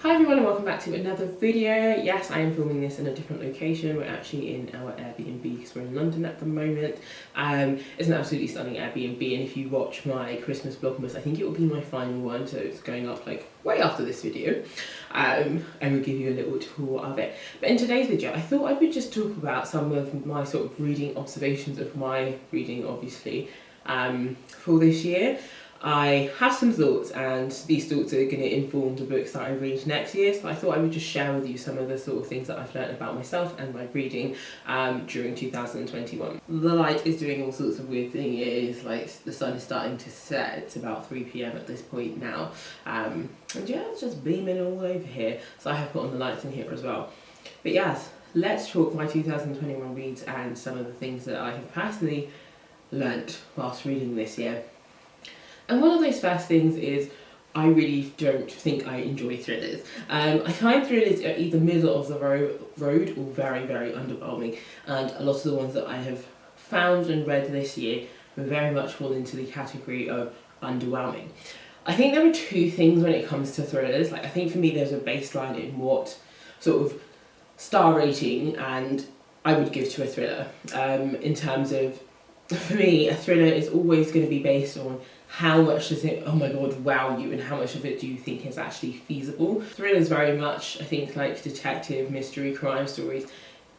Hi everyone and welcome back to another video. Yes, I am filming this in a different location. We're actually in our Airbnb because we're in London at the moment. It's an absolutely stunning Airbnb, and if you watch my Christmas vlogmas, I think it will be my final one, so it's going up like way after this video. I will give you a little tour of it. But in today's video, I thought I would just talk about some of my sort of reading observations of my reading, obviously, for this year. I have some thoughts, and these thoughts are going to inform the books that I read next year, so I thought I would just share with you some of the sort of things that I've learned about myself and my reading during 2021. The light is doing all sorts of weird things. It is like the sun is starting to set. It's about 3 PM at this point now, and yeah, it's just beaming all over here, so I have put on the lights in here as well. But yes, let's talk my 2021 reads and some of the things that I have personally learnt whilst reading this year. And one of those first things is I really don't think I enjoy thrillers. I find thrillers are either middle of the road or very, very underwhelming. And a lot of the ones that I have found and read this year very much fall into the category of underwhelming. I think there are two things when it comes to thrillers. Like, I think for me there's a baseline in what sort of star rating and I would give to a thriller. In terms of, for me, a thriller is always going to be based on how much does it, oh my god, wow you, and how much of it do you think is actually feasible. Thrillers very much, I think, like detective, mystery, crime stories,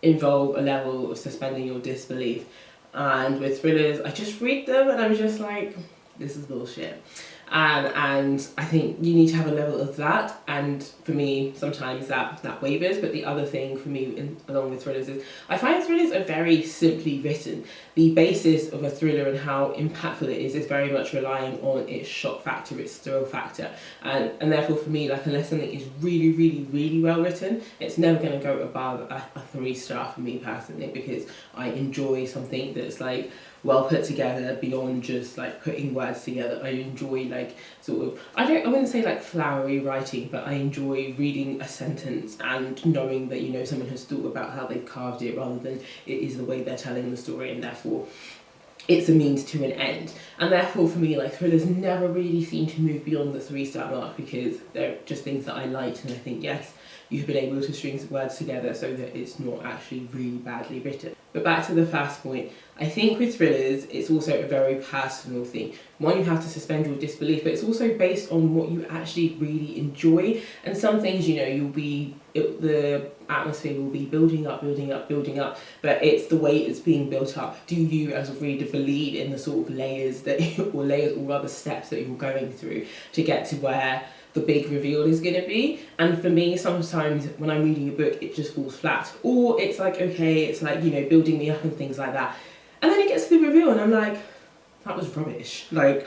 involve a level of suspending your disbelief. And with thrillers, I just read them and I'm just like, this is bullshit. And I think you need to have a level of that, and for me sometimes that wavers. But the other thing for me along with thrillers is I find thrillers are very simply written. The basis of a thriller and how impactful it is very much relying on its shock factor, its thrill factor, and therefore for me, like, unless something is really, really, really well written, it's never going to go above a 3-star for me personally, because I enjoy something that's like well put together beyond just like putting words together. I enjoy like sort of, I wouldn't say like flowery writing, but I enjoy reading a sentence and knowing that, you know, someone has thought about how they've carved it rather than it is the way they're telling the story, and therefore it's a means to an end. And therefore for me, like, thrillers never really seem to move beyond the 3-star mark, because they're just things that I liked, and I think, yes, you've been able to string some words together so that it's not actually really badly written. But back to the first point, I think with thrillers, it's also a very personal thing. One, you have to suspend your disbelief, but it's also based on what you actually really enjoy. And some things, you know, the atmosphere will be building up, but it's the way it's being built up. Do you, as a reader, believe in the sort of layers or other steps that you're going through to get to where the big reveal is going to be? And for me, sometimes when I'm reading a book, it just falls flat, or it's like, okay, it's like, you know, building me up and things like that, and then it gets to the reveal and I'm like, that was rubbish. Like,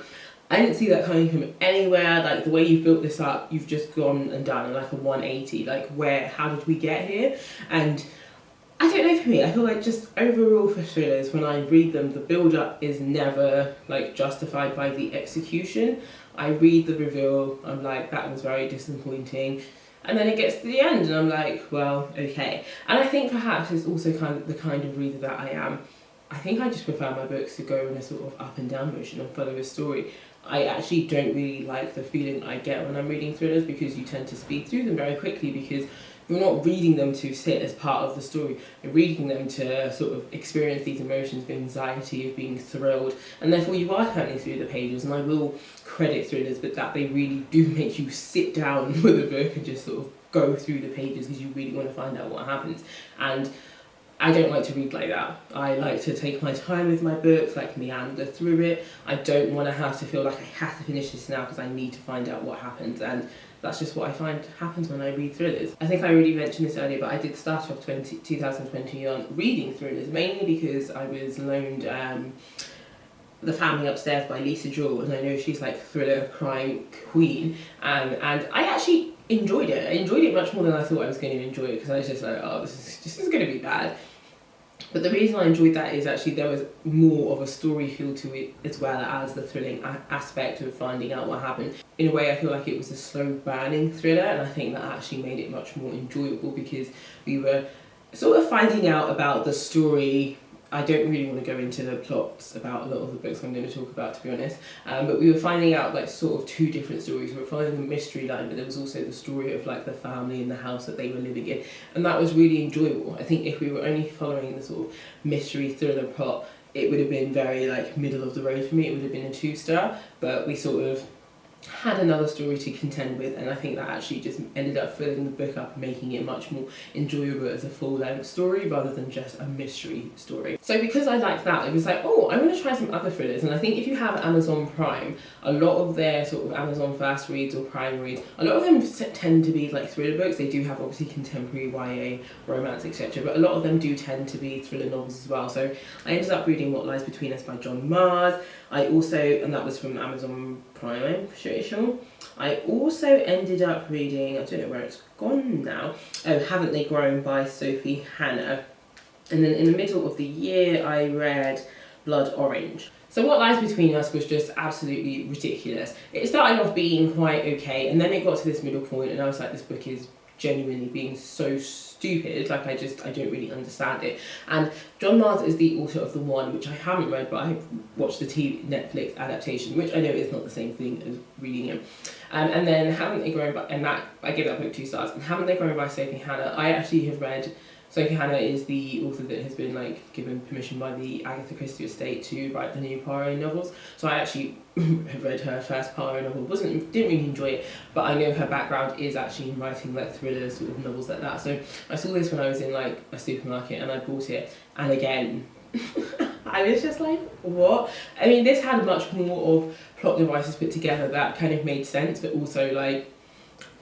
I didn't see that coming from anywhere. Like, the way you've built this up, you've just gone and done like a 180. Like, how did we get here? And I don't know, for me, I feel like just overall for thrillers, when I read them, the build-up is never like justified by the execution. I read the reveal, I'm like, that was very disappointing. And then it gets to the end and I'm like, well, okay. And I think perhaps it's also the kind of reader that I am. I think I just prefer my books to go in a sort of up and down motion and follow a story. I actually don't really like the feeling I get when I'm reading thrillers, because you tend to speed through them very quickly, because you're not reading them to sit as part of the story. You're reading them to sort of experience these emotions of anxiety, of being thrilled, and therefore you are turning through the pages. And I will credit thrillers, but that they really do make you sit down with a book and just sort of go through the pages, because you really want to find out what happens. And I don't like to read like that. I like to take my time with my books, like meander through it. I don't want to have to feel like I have to finish this now because I need to find out what happens, and that's just what I find happens when I read thrillers. I think I already mentioned this earlier, but I did start off 2021 reading thrillers, mainly because I was loaned The Family Upstairs by Lisa Jewell, and I know she's like thriller crime queen, and I actually enjoyed it. I enjoyed it much more than I thought I was going to enjoy it, because I was just like, oh, this is going to be bad. But the reason I enjoyed that is actually there was more of a story feel to it, as well as the thrilling aspect of finding out what happened. In a way, I feel like it was a slow burning thriller, and I think that actually made it much more enjoyable, because we were sort of finding out about the story I don't really want to go into the plots about a lot of the books I'm going to talk about, to be honest. But we were finding out like sort of two different stories. We were following the mystery line, but there was also the story of like the family and the house that they were living in, and that was really enjoyable. I think if we were only following the sort of mystery thriller plot, it would have been very like middle of the road for me. It would have been a 2-star, but we sort of had another story to contend with, and I think that actually just ended up filling the book up and making it much more enjoyable as a full-length story rather than just a mystery story. So because I liked that, it was like, oh, I want to try some other thrillers. And I think if you have Amazon Prime, a lot of their sort of Amazon Fast Reads or Prime Reads, a lot of them tend to be like thriller books. They do have obviously contemporary YA, romance, etc., but a lot of them do tend to be thriller novels as well. So I ended up reading What Lies Between Us by John Mars. I also, and that was from Amazon Prime, I'm pretty sure. I also ended up reading, I don't know where it's gone now, Haven't They Grown by Sophie Hannah. And then in the middle of the year I read Blood Orange. So What Lies Between Us was just absolutely ridiculous. It started off being quite okay, and then it got to this middle point and I was like, this book is genuinely being so stupid, like I don't really understand it. And John Mars is the author of The One, which I haven't read, but I watched the Netflix adaptation, which I know is not the same thing as reading it. And then Haven't They Grown by, and that, I gave that book 2 stars, and Haven't They Grown by Sophie Hannah, I actually have read. Sophie Hannah is the author that has been like given permission by the Agatha Christie estate to write the new Poirot novels. So I actually have read her first Poirot novel. Didn't really enjoy it, but I know her background is actually in writing like thriller sort of novels like that. So I saw this when I was in like a supermarket and I bought it, and again I was just like, what? I mean, this had much more of plot devices put together that kind of made sense, but also like,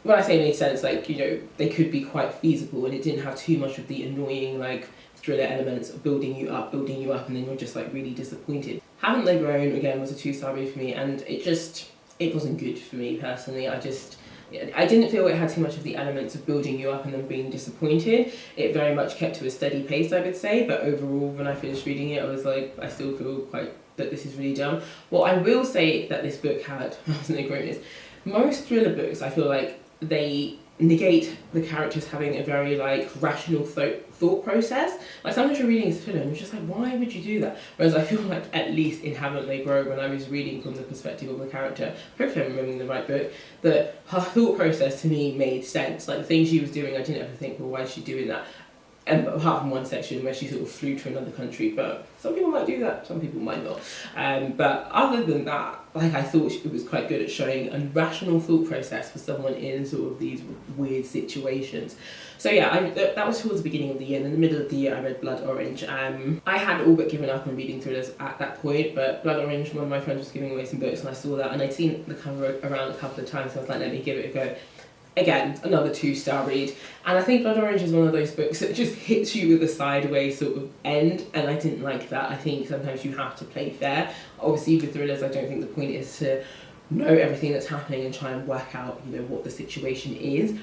when I say made sense, like, you know, they could be quite feasible, and it didn't have too much of the annoying like thriller elements of building you up, and then you're just like really disappointed. Haven't They Grown, again, was a 2-star read for me, and it wasn't good for me personally. I didn't feel it had too much of the elements of building you up and then being disappointed. It very much kept to a steady pace, I would say, but overall when I finished reading it I was like, I still feel quite that this is really dumb. What I will say that this book had, Haven't They Grown, is most thriller books I feel like they negate the characters having a very like rational thought process. Like sometimes you're reading a thriller and you're just like, why would you do that? Whereas I feel like at least in Haven't They Grown, when I was reading from the perspective of the character, hopefully I'm remembering the right book, that her thought process to me made sense. Like the things she was doing, I didn't ever think, well, why is she doing that? And apart from one section where she sort of flew to another country, but some people might do that, some people might not. But other than that, like I thought it was quite good at showing a rational thought process for someone in sort of these weird situations. So yeah, that was towards the beginning of the year, and in the middle of the year I read Blood Orange. I had all but given up on reading thrillers at that point, but Blood Orange, one of my friends was giving away some books and I saw that, and I'd seen the cover around a couple of times, so I was like, let me give it a go. Again, another 2-star read, and I think Blood Orange is one of those books that just hits you with a sideways sort of end, and I didn't like that. I think sometimes you have to play fair. Obviously with thrillers I don't think the point is to know everything that's happening and try and work out, you know, what the situation is,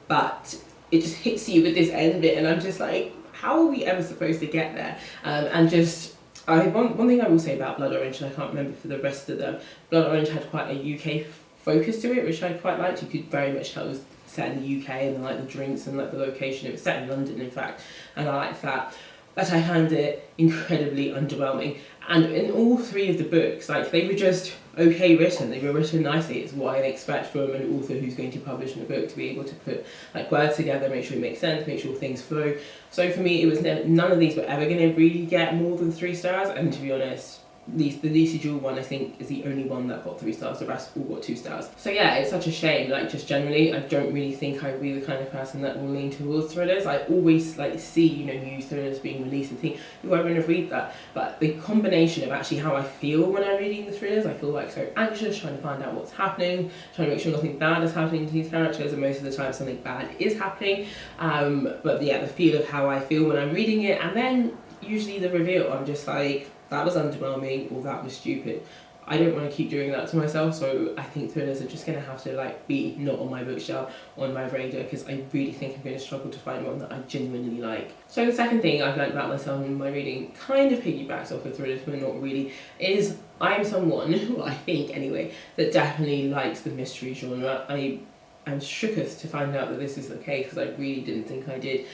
but it just hits you with this end bit and I'm just like, how are we ever supposed to get there? And just one thing I will say about Blood Orange, and I can't remember for the rest of them, Blood Orange had quite a UK focus to it, which I quite liked. You could very much tell it was set in the UK, and like the drinks and like the location. It was set in London, in fact, and I liked that. But I found it incredibly underwhelming. And in all 3 of the books, like they were just okay written. They were written nicely. It's what I expect from an author who's going to publish in a book, to be able to put like words together, make sure it makes sense, make sure things flow. So for me, it was none of these were ever going to really get more than 3 stars. And to be honest, the Lisa Jewell one I think is the only one that got 3 stars, the rest all got 2 stars. So yeah, it's such a shame. Like just generally, I don't really think I'd be the kind of person that will lean towards thrillers. I always like see, you know, new thrillers being released and think, oh, I wouldn't have read that. But the combination of actually how I feel when I'm reading the thrillers, I feel like so anxious, trying to find out what's happening, trying to make sure nothing bad is happening to these characters, and most of the time something bad is happening. But yeah, the feel of how I feel when I'm reading it, and then usually the reveal, I'm just like, that was underwhelming or that was stupid. I don't want to keep doing that to myself, so I think thrillers are just going to have to like be not on my bookshelf, on my radar, because I really think I'm going to struggle to find one that I genuinely like. So the second thing I've learned about myself in my reading kind of piggybacks off of thrillers, but not really, is I'm someone, well I think anyway, that definitely likes the mystery genre. I'm shooketh to find out that this is the case, because I really didn't think I did.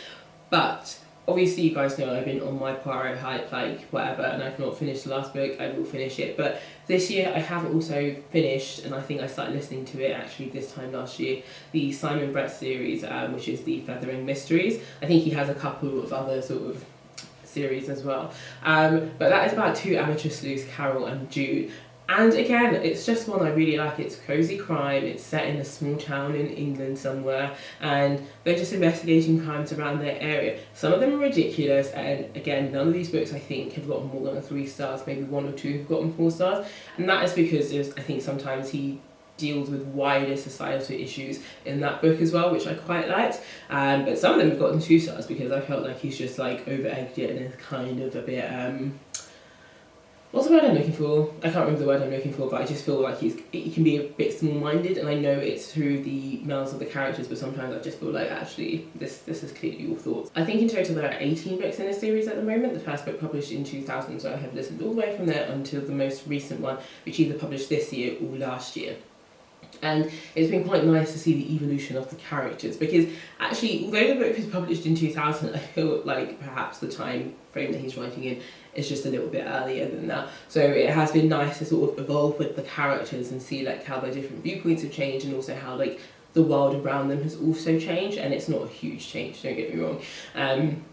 But obviously you guys know I've been on my Poirot hype, like whatever, and I've not finished the last book. I will finish it, but this year I have also finished, and I think I started listening to it actually this time last year, the Simon Brett series, which is the Feathering Mysteries. I think he has a couple of other sort of series as well, but that is about two amateur sleuths, Carol and Jude. And again, it's just one I really like. It's cozy crime, it's set in a small town in England somewhere, and they're just investigating crimes around their area. Some of them are ridiculous, and again, none of these books I think have gotten more than a 3 stars, maybe 1 or 2 have gotten 4 stars, and that is because I think sometimes he deals with wider societal issues in that book as well, which I quite liked. But some of them have gotten 2 stars because I felt like he's just like over-egged it and is kind of a bit what's the word I'm looking for? I can't remember the word I'm looking for, but I just feel like he can be a bit small-minded, and I know it's through the mouths of the characters, but sometimes I just feel like actually this is clearly your thoughts. I think in total there are 18 books in this series at the moment. The first book published in 2000, so I have listened all the way from there until the most recent one, which either published this year or last year. And it's been quite nice to see the evolution of the characters, because actually, although the book was published in 2000, I feel like perhaps the time frame that he's writing in is just a little bit earlier than that. So it has been nice to sort of evolve with the characters and see like how their different viewpoints have changed, and also how like the world around them has also changed. And it's not a huge change, don't get me wrong.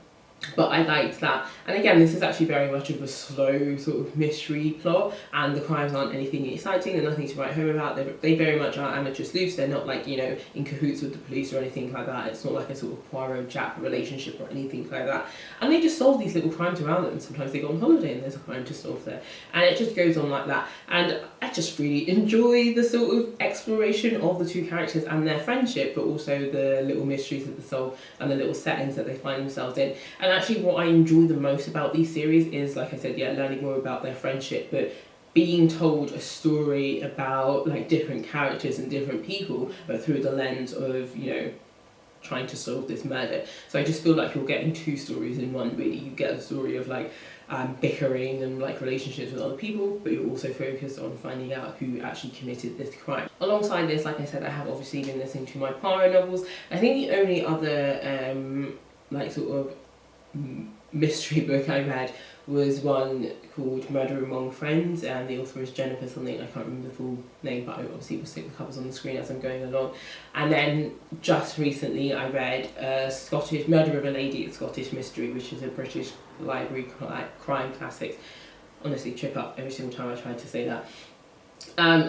But I liked that. And again, this is actually very much of a slow sort of mystery plot, and the crimes aren't anything exciting and nothing to write home about. They very much are amateur sleuths. They're not like, you know, in cahoots with the police or anything like that. It's not like a sort of Poirot Jack relationship or anything like that. And they just solve these little crimes around them. Sometimes they go on holiday and there's a crime to solve there. And it just goes on like that. And I just really enjoy the sort of exploration of the 2 characters and their friendship, but also the little mysteries that they solve and the little settings that they find themselves in. And actually what I enjoy the most about these series is, like I said, yeah, learning more about their friendship, but being told a story about like different characters and different people, but through the lens of, you know, trying to solve this murder. So I just feel like you're getting 2 stories in one, really. You get a story of like bickering and like relationships with other people, but you're also focused on finding out who actually committed this crime. Alongside this, like I said, I have obviously been listening to my Poirot novels. I think the only other like sort of mystery book I read was one called Murder Among Friends, and the author is Jennifer something, I can't remember the full name, but I obviously will stick the covers on the screen as I'm going along. And then just recently I read Scottish Murder of a Lady, a Scottish mystery, which is a British library crime classics. Honestly, trip up every single time I try to say that.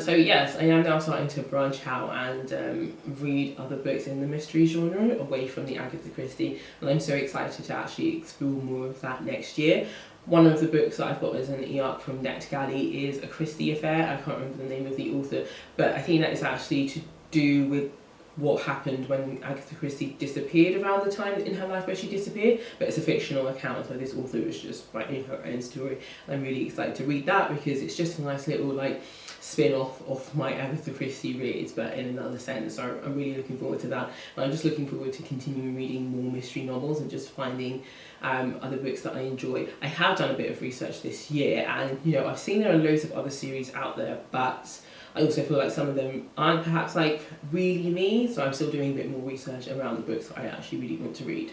So yes, I am now starting to branch out and read other books in the mystery genre away from the Agatha Christie, and I'm so excited to actually explore more of that next year. One of the books that I've got as an e-arc from NetGalley is A Christie Affair. I can't remember the name of the author, but I think that is actually to do with what happened when Agatha Christie disappeared, around the time in her life where she disappeared, but it's a fictional account, so this author is just writing her own story. I'm really excited to read that because it's just a nice little like spin-off of my Agatha Christie reads, but in another sense. So I'm really looking forward to that, and I'm just looking forward to continuing reading more mystery novels and just finding other books that I enjoy. I have done a bit of research this year, and you know, I've seen there are loads of other series out there, but I also feel like some of them aren't perhaps like really me, so I'm still doing a bit more research around the books that I actually really want to read.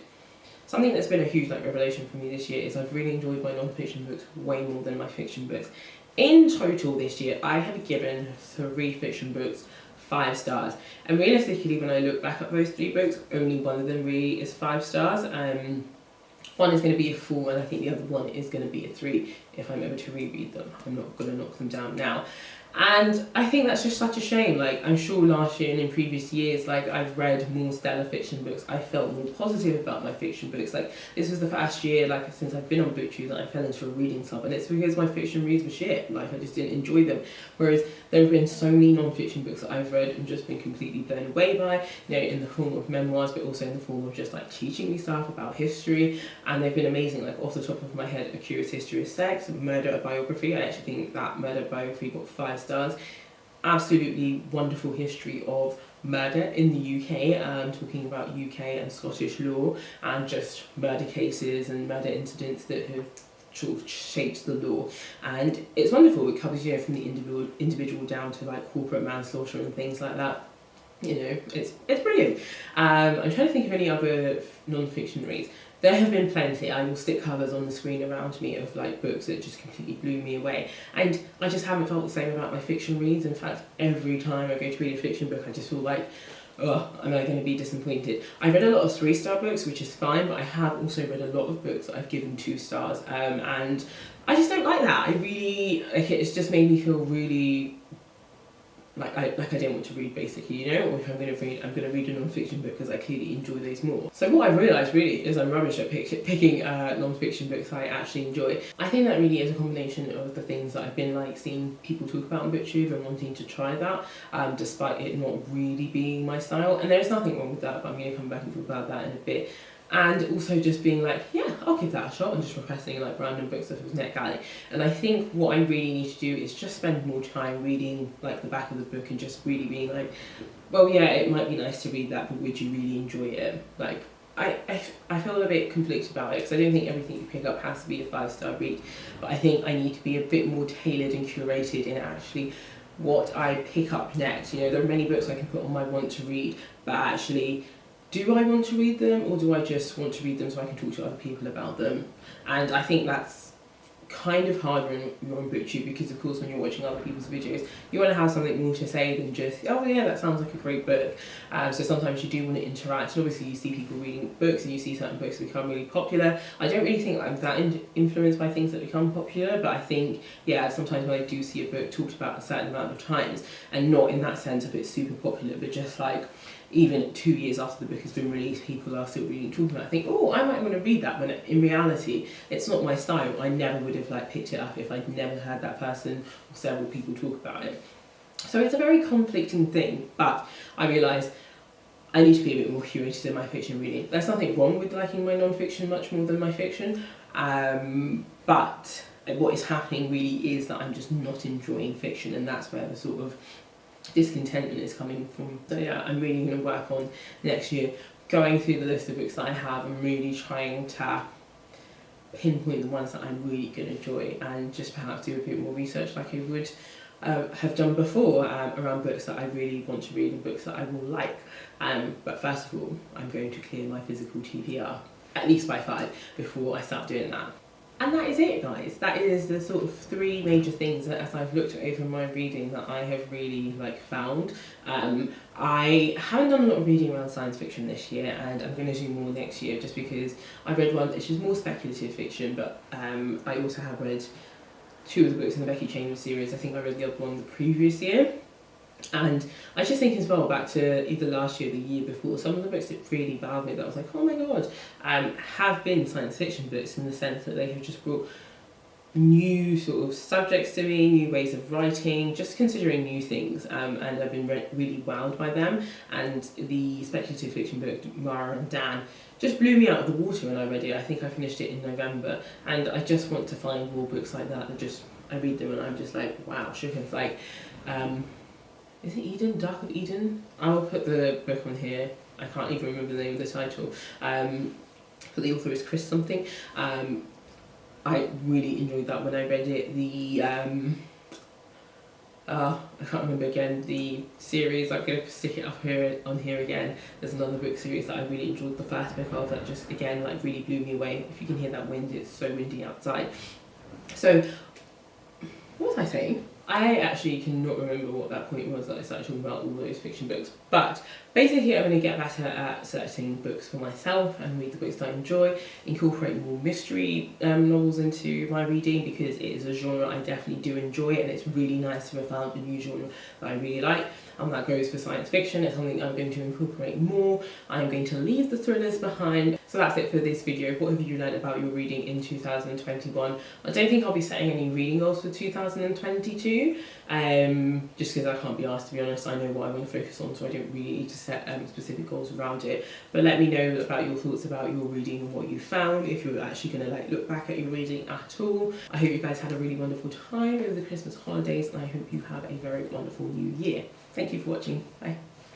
Something that's been a huge like revelation for me this year is I've really enjoyed my non-fiction books way more than my fiction books. In total this year, I have given 3 fiction books 5 stars, and realistically when I look back at those 3 books, only one of them really is 5 stars. One is going to be a 4, and I think the other one is going to be a 3 if I'm able to reread them. I'm not going to knock them down now. And I think that's just such a shame. Like, I'm sure last year and in previous years, like, I've read more stellar fiction books. I felt more positive about my fiction books. Like, this was the first year, like, since I've been on BookTube that I fell into a reading slump, and it's because my fiction reads were shit. Like, I just didn't enjoy them. Whereas there have been so many non-fiction books that I've read and just been completely blown away by, you know, in the form of memoirs, but also in the form of just, like, teaching me stuff about history. And they've been amazing. Like, off the top of my head, A Curious History of Sex, Murder, a Biography. I actually think that Murder biography got 5 stars. Absolutely wonderful history of murder in the UK, talking about UK and Scottish law and just murder cases and murder incidents that have sort of shaped the law. And it's wonderful. It covers, you know, from the individual down to like corporate manslaughter and things like that. You know, it's brilliant. I'm trying to think of any other non-fiction reads. there have been plenty. I will stick covers on the screen around me of like books that just completely blew me away, and I just haven't felt the same about my fiction reads. In fact, every time I go to read a fiction book, I just feel like, oh, am I going to be disappointed? I've read a lot of 3-star books, which is fine, but I have also read a lot of books that I've given 2 stars, and I just don't like that. I really, like, it's just made me feel really like I didn't want to read, basically, you know. Or if I'm going to read, I'm going to read a non-fiction book because I clearly enjoy those more. So what I've realised really is I'm rubbish at picking non-fiction books I actually enjoy. I think that really is a combination of the things that I've been like seeing people talk about on BookTube and wanting to try that, despite it not really being my style. And there's nothing wrong with that, but I'm going to come back and talk about that in a bit. And also just being like, yeah, I'll give that a shot, and just requesting like random books off of NetGalley. And I think what I really need to do is just spend more time reading like the back of the book and just really being like, well, yeah, it might be nice to read that, but would you really enjoy it? Like, I feel a bit conflicted about it because I don't think everything you pick up has to be a 5-star read, but I think I need to be a bit more tailored and curated in actually what I pick up next. You know, there are many books I can put on my want to read, but actually, do I want to read them, or do I just want to read them so I can talk to other people about them? And I think that's kind of hard when you're on BookTube, because of course when you're watching other people's videos, you want to have something more to say than just, oh yeah, that sounds like a great book. So sometimes you do want to interact, and obviously you see people reading books and you see certain books become really popular. I don't really think I'm that influenced by things that become popular, but I think, yeah, sometimes when I do see a book talked about a certain amount of times, and not in that sense of it's super popular, but just like, even 2 years after the book has been released, people are still reading, talking about it. I think, oh, I might want to read that, when in reality, it's not my style. I never would have like picked it up if I'd never heard that person or several people talk about it. So it's a very conflicting thing, but I realise I need to be a bit more curated in my fiction reading. There's nothing wrong with liking my non-fiction much more than my fiction, but what is happening really is that I'm just not enjoying fiction, and that's where the sort of discontentment is coming from. So yeah, I'm really going to work on next year going through the list of books that I have and really trying to pinpoint the ones that I'm really going to enjoy, and just perhaps do a bit more research like I would have done before around books that I really want to read and books that I will like. But first of all, I'm going to clear my physical TBR, at least by 5, before I start doing that. And that is it, guys. That is the sort of 3 major things that, as I've looked over my reading, that I have really like found. I haven't done a lot of reading around science fiction this year, and I'm going to do more next year, just because I read one which is more speculative fiction, but I also have read 2 of the books in the Becky Chambers series. I think I read the other one the previous year. And I just think as well, back to either last year or the year before, some of the books that really wowed me, that I was like, oh my god, have been science fiction books, in the sense that they have just brought new sort of subjects to me, new ways of writing, just considering new things, and I've been really wowed by them. And the speculative fiction book, Mara and Dan, just blew me out of the water when I read it. I think I finished it in November, and I just want to find more books like that just, I read them and I'm just like, wow, shooketh. Like, is it Eden? Dark of Eden? I'll put the book on here. I can't even remember the name of the title. But the author is Chris something. I really enjoyed that when I read it. The I can't remember again the series. I'm going to stick it up here on here again. There's another book series that I really enjoyed the first book of, that just again like really blew me away. If you can hear that wind, it's so windy outside. So what was I saying? I actually cannot remember what that point was that I started talking about all those fiction books, but basically I'm going to get better at selecting books for myself and read the books that I enjoy, incorporate more mystery novels into my reading, because it is a genre I definitely do enjoy, and it's really nice to have found a new genre that I really like. And that goes for science fiction. It's something I'm going to incorporate more. I'm going to leave the thrillers behind. So that's it for this video. What have you learned about your reading in 2021? I don't think I'll be setting any reading goals for 2022, just because I can't be asked, to be honest. I know what I want to focus on, so I don't really need to set specific goals around it. But let me know about your thoughts about your reading and what you found, if you're actually going to like look back at your reading at all. I hope you guys had a really wonderful time over the Christmas holidays, and I hope you have a very wonderful new year. Thank you for watching. Bye.